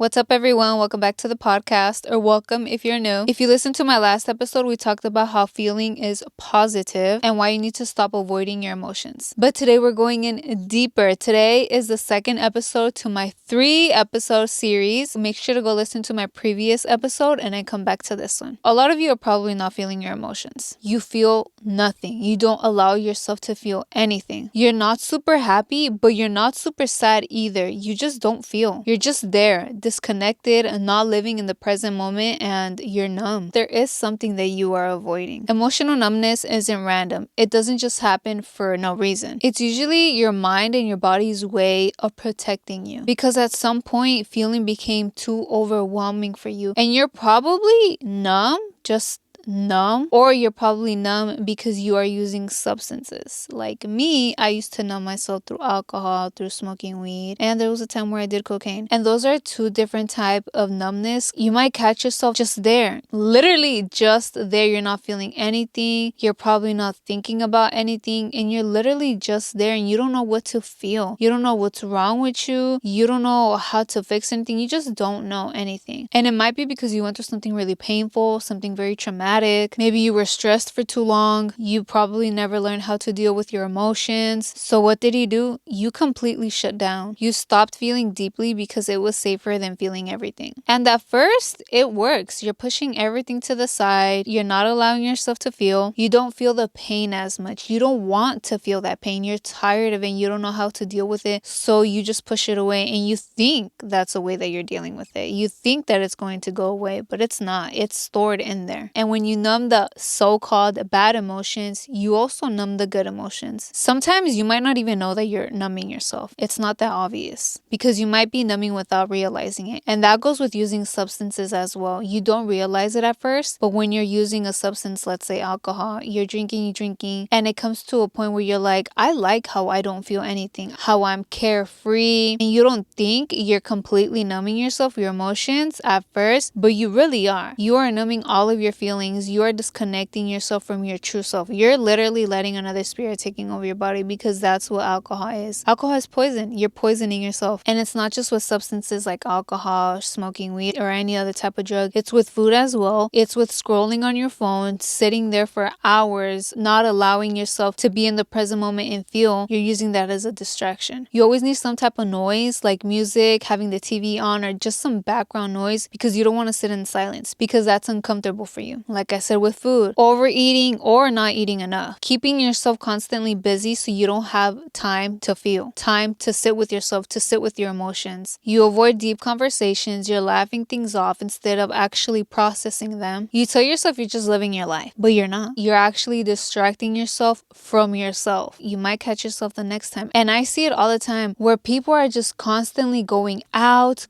What's up, everyone? Welcome back to the podcast, or welcome if you're new. If you listened to my last episode, we talked about how feeling is positive and why you need to stop avoiding your emotions. But today we're going in deeper. Today is the second episode to my 3-episode series. Make sure to go listen to my previous episode and then come back to this one. A lot of you are probably not feeling your emotions. You feel nothing. You don't allow yourself to feel anything. You're not super happy, but you're not super sad either. You just don't feel. You're just there, disconnected and not living in the present moment, and you're numb. There is something that you are avoiding. Emotional numbness isn't random. It doesn't just happen for no reason. It's usually your mind and your body's way of protecting you, because at some point feeling became too overwhelming for you, and you're probably numb, just numb, or you're probably numb because you are using substances. Like me, I used to numb myself through alcohol, through smoking weed, and there was a time where I did cocaine. And those are two different types of numbness. You might catch yourself just there, literally just there. You're not feeling anything, you're probably not thinking about anything, and you're literally just there, and you don't know what to feel. You don't know what's wrong with you. You don't know how to fix anything. You just don't know anything. And it might be because you went through something really painful, something very traumatic. Maybe you were stressed for too long. You probably never learned how to deal with your emotions. So what did you do? You completely shut down. You stopped feeling deeply because it was safer than feeling everything. And at first, it works. You're pushing everything to the side. You're not allowing yourself to feel. You don't feel the pain as much. You don't want to feel that pain. You're tired of it. You don't know how to deal with it. So you just push it away, and you think that's the way that you're dealing with it. You think that it's going to go away, but it's not. It's stored in there. And when you numb the so-called bad emotions, you also numb the good emotions. Sometimes you might not even know that you're numbing yourself. It's not that obvious, because you might be numbing without realizing it. And that goes with using substances as well. You don't realize it at first, but when you're using a substance, let's say alcohol, you're drinking, and it comes to a point where you're like, I like how I don't feel anything, how I'm carefree, and you don't think you're completely numbing yourself, your emotions at first, but you really are. You are numbing all of your feelings. You are disconnecting yourself from your true self. You're literally letting another spirit taking over your body, because that's what alcohol is. Alcohol is poison. You're poisoning yourself. And it's not just with substances like alcohol, smoking weed, or any other type of drug. It's with food as well. It's with scrolling on your phone, sitting there for hours, not allowing yourself to be in the present moment and feel. You're using that as a distraction. You always need some type of noise, like music, having the TV on, or just some background noise, because you don't want to sit in silence, because that's uncomfortable for you. Like I said, with food, overeating or not eating enough, keeping yourself constantly busy so you don't have time to feel, time to sit with yourself, to sit with your emotions. You avoid deep conversations. You're laughing things off instead of actually processing them. You tell yourself you're just living your life, but you're not. You're actually distracting yourself from yourself. You might catch yourself the next time. And I see it all the time, where people are just constantly going out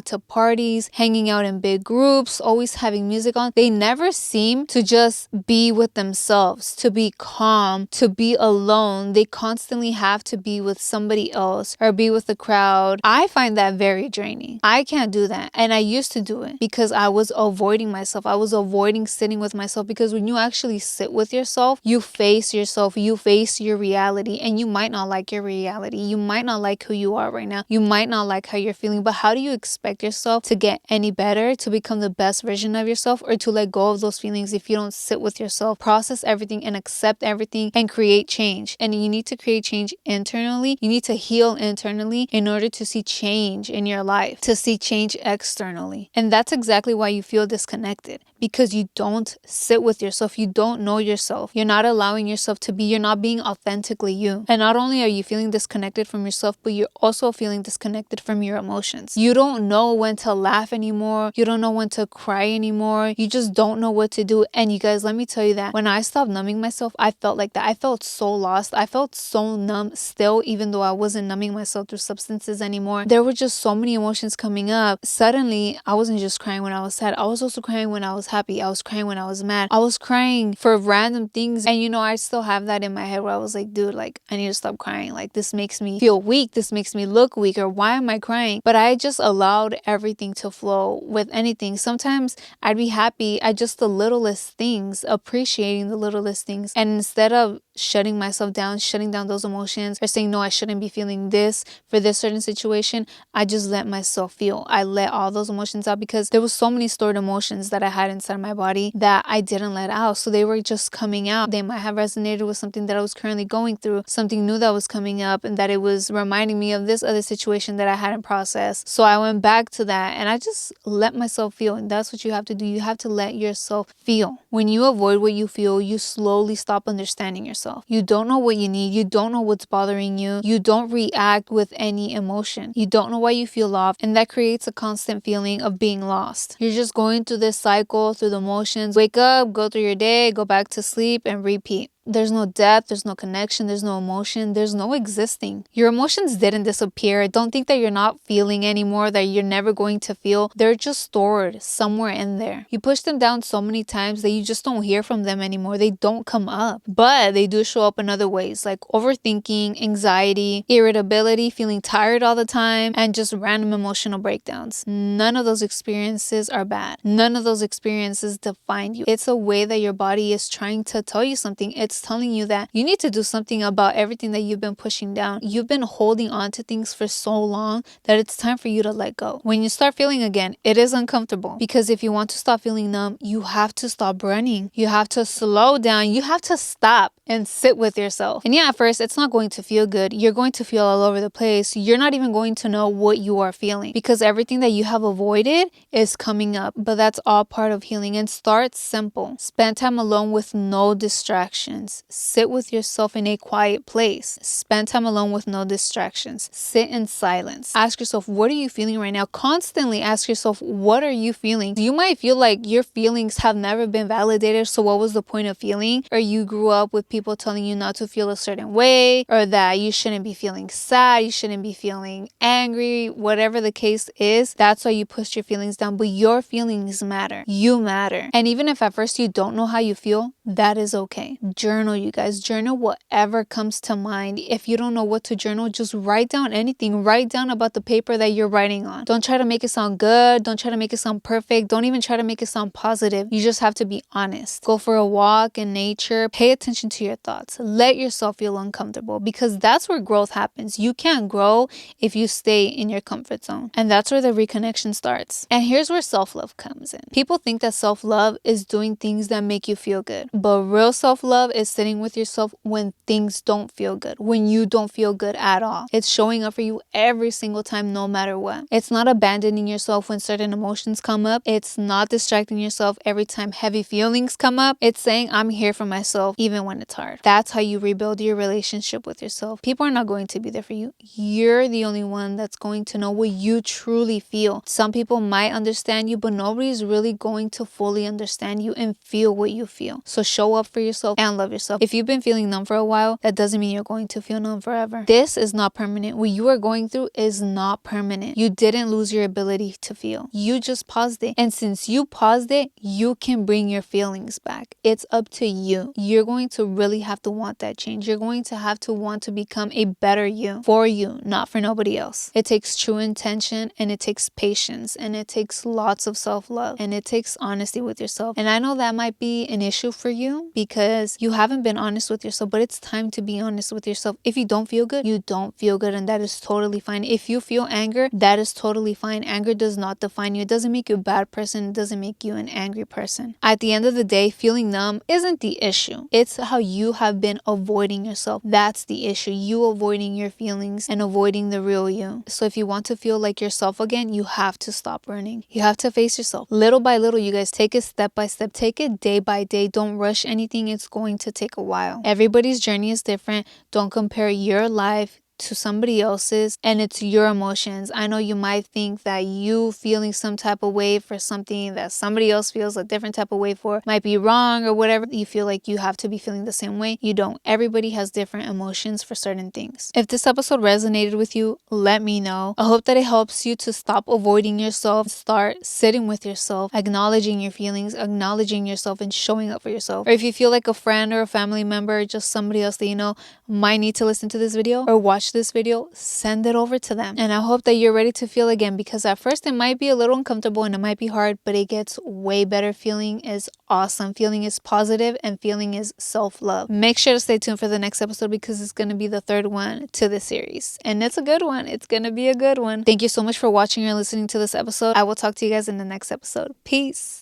to parties, hanging out in big groups, always having music on. They never seem to just be with themselves, to be calm, to be alone. They constantly have to be with somebody else or be with the crowd. I find that very draining. I can't do that. And I used to do it because I was avoiding myself. I was avoiding sitting with myself, because when you actually sit with yourself, you face your reality, and you might not like your reality. You might not like who you are right now. You might not like how you're feeling, but how do you expect yourself to get any better, to become the best version of yourself, or to let go of those feelings if you don't sit with yourself, process everything and accept everything and create change? And you need to create change internally. You need to heal internally in order to see change in your life, to see change externally. And that's exactly why you feel disconnected, because you don't sit with yourself. You don't know yourself. You're not allowing yourself to be. You're not being authentically you. And not only are you feeling disconnected from yourself, but you're also feeling disconnected from your emotions. You don't know when to laugh anymore. You don't know when to cry anymore. You just don't know what to do. And you guys, let me tell you that when I stopped numbing myself, I felt like that. I felt so lost. I felt so numb still, even though I wasn't numbing myself through substances anymore. There were just so many emotions coming up. Suddenly, I wasn't just crying when I was sad. I was also crying when I was happy. I was crying when I was mad. I was crying for random things. And I still have that in my head where I was like, dude, like, I need to stop crying. Like, this makes me feel weak. This makes me look weak. Or why am I crying? But I just allowed everything to flow with anything. Sometimes I'd be happy at just the littlest things, appreciating the littlest things. And instead of shutting myself down, shutting down those emotions, or saying, no, I shouldn't be feeling this for this certain situation. I just let myself feel. I let all those emotions out because there was so many stored emotions that I had inside my body that I didn't let out. So they were just coming out. They might have resonated with something that I was currently going through, something new that was coming up, and that it was reminding me of this other situation that I hadn't processed. So I went back to that and I just let myself feel. And that's what you have to do. You have to let yourself feel. When you avoid what you feel, you slowly stop understanding yourself. You don't know what you need. You don't know what's bothering you. You don't react with any emotion. You don't know why you feel off. And that creates a constant feeling of being lost. You're just going through this cycle, through the motions. Wake up, go through your day, go back to sleep, and repeat. There's no depth, there's no connection, there's no emotion, there's no existing. Your emotions didn't disappear. Don't think that you're not feeling anymore, that you're never going to feel. They're just stored somewhere in there. You push them down so many times that you just don't hear from them anymore. They don't come up. But they do show up in other ways, like overthinking, anxiety, irritability, feeling tired all the time, and just random emotional breakdowns. None of those experiences are bad. None of those experiences define you. It's a way that your body is trying to tell you something. It's telling you that you need to do something about everything that you've been pushing down. You've been holding on to things for so long that it's time for you to let go. When you start feeling again, it is uncomfortable, because if you want to stop feeling numb, you have to stop running. You have to slow down. You have to stop and sit with yourself. And yeah, at first, it's not going to feel good. You're going to feel all over the place. You're not even going to know what you are feeling, because everything that you have avoided is coming up. But that's all part of healing. And start simple. Spend time alone with no distractions. Sit with yourself in a quiet place. Spend time alone with no distractions. Sit in silence. Ask yourself, what are you feeling right now? Constantly ask yourself, what are you feeling? You might feel like your feelings have never been validated, so what was the point of feeling? Or you grew up with people telling you not to feel a certain way, or that you shouldn't be feeling sad, you shouldn't be feeling angry, whatever the case is. That's why you pushed your feelings down. But your feelings matter. You matter. And even if at first you don't know how you feel, that is okay. Journal, you guys. Journal whatever comes to mind. If you don't know what to journal, just write down anything. Write down about the paper that you're writing on. Don't try to make it sound good. Don't try to make it sound perfect. Don't even try to make it sound positive. You just have to be honest. Go for a walk in nature. Pay attention to your thoughts. Let yourself feel uncomfortable, because that's where growth happens. You can't grow if you stay in your comfort zone. And that's where the reconnection starts. And here's where self-love comes in. People think that self-love is doing things that make you feel good. But real self-love is sitting with yourself when things don't feel good, when you don't feel good at all. It's showing up for you every single time, no matter what. It's not abandoning yourself when certain emotions come up. It's not distracting yourself every time heavy feelings come up. It's saying, I'm here for myself even when it's hard. That's how you rebuild your relationship with yourself. People are not going to be there for you. You're the only one that's going to know what you truly feel. Some people might understand you, but nobody's really going to fully understand you and feel what you feel. So show up for yourself and love yourself. If you've been feeling numb for a while, that doesn't mean you're going to feel numb forever. This is not permanent. What you are going through is not permanent. You didn't lose your ability to feel. You just paused it. And since you paused it, you can bring your feelings back. It's up to you. You're going to really have to want that change. You're going to have to want to become a better you, for you, not for nobody else. It takes true intention, and it takes patience, and it takes lots of self-love, and it takes honesty with yourself. And I know that might be an issue for you because you haven't been honest with yourself, but it's time to be honest with yourself. If you don't feel good, you don't feel good, and that is totally fine. If you feel anger, that is totally fine. Anger does not define you. It doesn't make you a bad person. It doesn't make you an angry person. At the end of the day, feeling numb isn't the issue. It's how you have been avoiding yourself. That's the issue. You avoiding your feelings and avoiding the real you. So if you want to feel like yourself again, you have to stop running. You have to face yourself. Little by little, you guys, take it step by step. Take it day by day. Don't rush anything. It's going to take a while. Everybody's journey is different. Don't compare your life to somebody else's, and it's your emotions. I know you might think that you feeling some type of way for something that somebody else feels a different type of way for might be wrong or whatever. You feel like you have to be feeling the same way. You don't. Everybody has different emotions for certain things. If this episode resonated with you, let me know. I hope that it helps you to stop avoiding yourself, start sitting with yourself, acknowledging your feelings, acknowledging yourself, and showing up for yourself. Or if you feel like a friend or a family member, just somebody else that you know might need to listen to this video or watch watch this video, send it over to them. And I hope that you're ready to feel again, because at first it might be a little uncomfortable and it might be hard, but it gets way better. Feeling is awesome. Feeling is positive, and feeling is self-love. Make sure to stay tuned for the next episode, because it's going to be the third one to the series. And it's a good one. It's going to be a good one. Thank you so much for watching or listening to this episode. I will talk to you guys in the next episode. Peace.